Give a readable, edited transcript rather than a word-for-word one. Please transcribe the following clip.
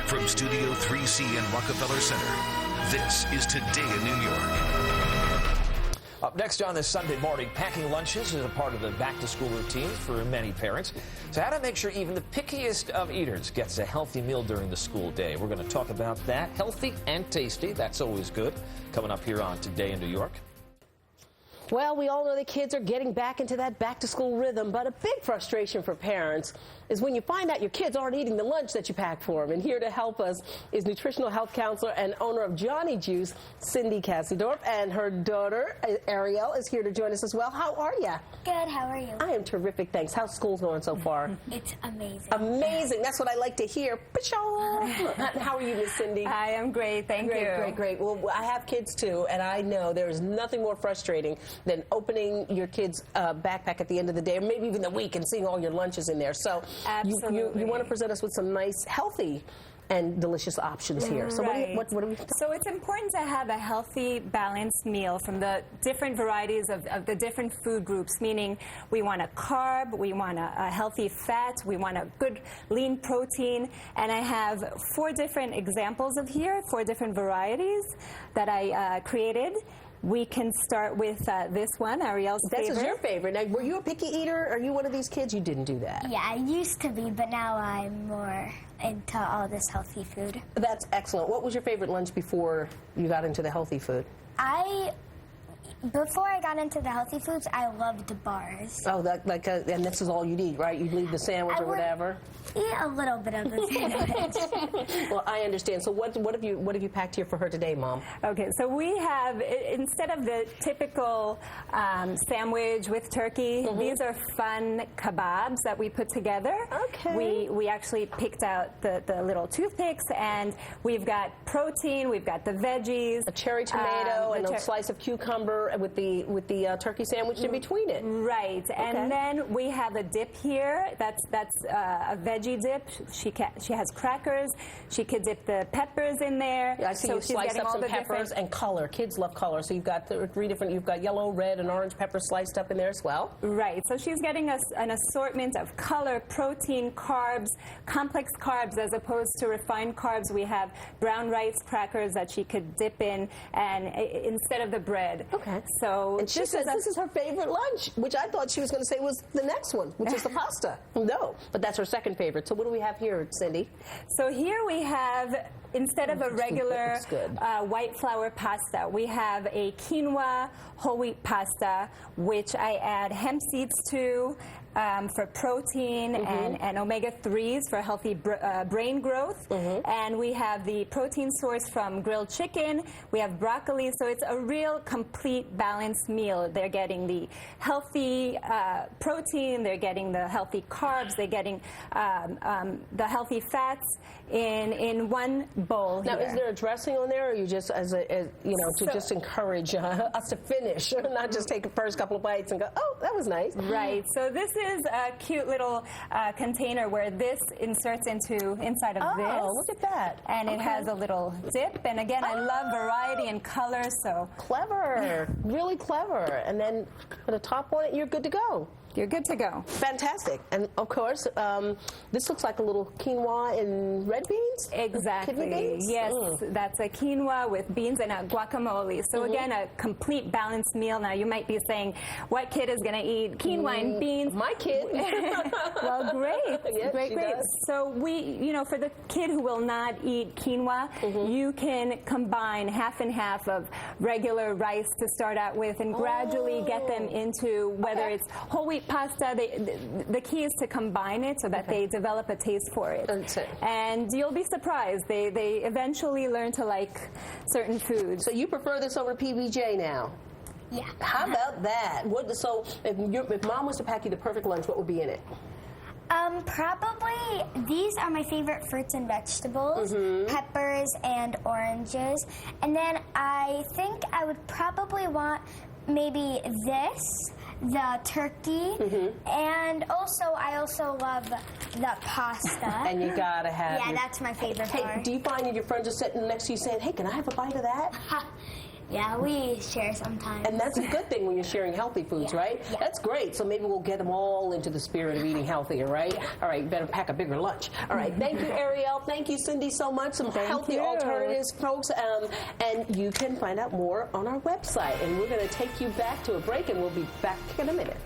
From Studio 3C in Rockefeller Center, this is Today in New York. Up next on this Sunday morning, packing lunches is a part of the back-to-school routine for many parents. So how to make sure even the pickiest of eaters gets a healthy meal during the school day. We're going to talk about that. Healthy and tasty, that's always good. Coming up here on Today in New York. Well, we all know the kids are getting back into that back-to-school rhythm, but a big frustration for parents is when you find out your kids aren't eating the lunch that you packed for them. And here to help us is nutritional health counselor and owner of Joni Juice, Cindy Kasindorf, and her daughter, Ariel, is here to join us as well. How are you? Good, how are you? I am terrific, thanks. How's school going so far? It's amazing. Amazing. That's what I like to hear. How are you, Miss Cindy? I am great, thank you. Great. Well, I have kids too, and I know there is nothing more frustrating than opening your kid's backpack at the end of the day, or maybe even the week, and seeing all your lunches in there. So absolutely, you want to present us with some nice, healthy and delicious options here. So right. what do we? So it's important to have a healthy, balanced meal from the different varieties of the different food groups, meaning we want a carb, we want a healthy fat, we want a good lean protein, and I have 4 different examples of here, 4 different varieties that I created. We can start with this one, Ariel's favorite. This is your favorite. Now, were you a picky eater? Are you one of these kids? You didn't do that. Yeah, I used to be, but now I'm more into all this healthy food. That's excellent. What was your favorite lunch before you got into the healthy food? Before I got into the healthy foods, I loved bars. Oh, and this is all you'd eat, right? You'd leave the sandwich or whatever? Eat a little bit of the sandwich. Well, I understand. So what have you packed here for her today, Mom? Okay, so we have, instead of the typical sandwich with turkey, these are fun kebabs that we put together. Okay. We actually picked out the little toothpicks, and we've got protein, we've got the veggies. A cherry tomato and a slice of cucumber with the turkey sandwich in between it. Right, and then we have a dip here. That's a veggie dip. She has crackers. She could dip the peppers in there. Yeah, I see you sliced up some peppers and color. Kids love color, so you've got 3 different. You've got yellow, red, and orange peppers sliced up in there as well. Right, so she's getting an assortment of color, protein, carbs, complex carbs as opposed to refined carbs. We have brown rice crackers that she could dip in, and instead of the bread. Okay. So and she says this is her favorite lunch, which I thought she was going to say was the next one, which is the pasta. No, but that's her second favorite. So what do we have here, Cindy? So here we have, instead of a regular white flour pasta, we have a quinoa whole wheat pasta, which I add hemp seeds to for protein and omega-3s for healthy brain growth. And we have the protein source from grilled chicken. We have broccoli. So it's a real complete balanced meal. They're getting the healthy protein. They're getting the healthy carbs. They're getting the healthy fats in one bowl. Now, here. is there a dressing on there, or you just just encourage us to finish, not just take the first couple of bites and go, oh, that was nice. Right. So this is a cute little container where this inserts inside of this. Oh, look at that. And it has a little dip. And again, I love variety and color, so. Clever. Really clever. And then put a top on it, you're good to go. You're good to go. Fantastic. And of course, this looks like a little quinoa and red beans? Exactly. Kidney beans? Yes, that's a quinoa with beans and a guacamole. So again, a complete balanced meal. Now you might be saying, what kid is going to eat quinoa and beans? My kid. Well, great. Yes, great. Does. So for the kid who will not eat quinoa, you can combine half and half of regular rice to start out with and gradually get them into whether it's whole wheat pasta. The key is to combine it so that they develop a taste for it. And you'll be surprised. They eventually learn to like certain foods. So you prefer this over PBJ now? Yeah. How about that? So if Mom was to pack you the perfect lunch, what would be in it? Probably these are my favorite fruits and vegetables, peppers and oranges. And then I think I would probably want maybe this, the turkey, and I also love the pasta. And you gotta have. Yeah, that's my favorite part. Do you find that your friends are sitting next to you saying, "Hey, can I have a bite of that?" Yeah, we share sometimes. And that's a good thing when you're sharing healthy foods, right? Yeah. That's great. So maybe we'll get them all into the spirit of eating healthier, right? Yeah. All right, better pack a bigger lunch. All right, thank you, Ariel. Thank you, Cindy, so much. Some healthy you. alternatives, folks. And you can find out more on our website. And we're going to take you back to a break, and we'll be back in a minute.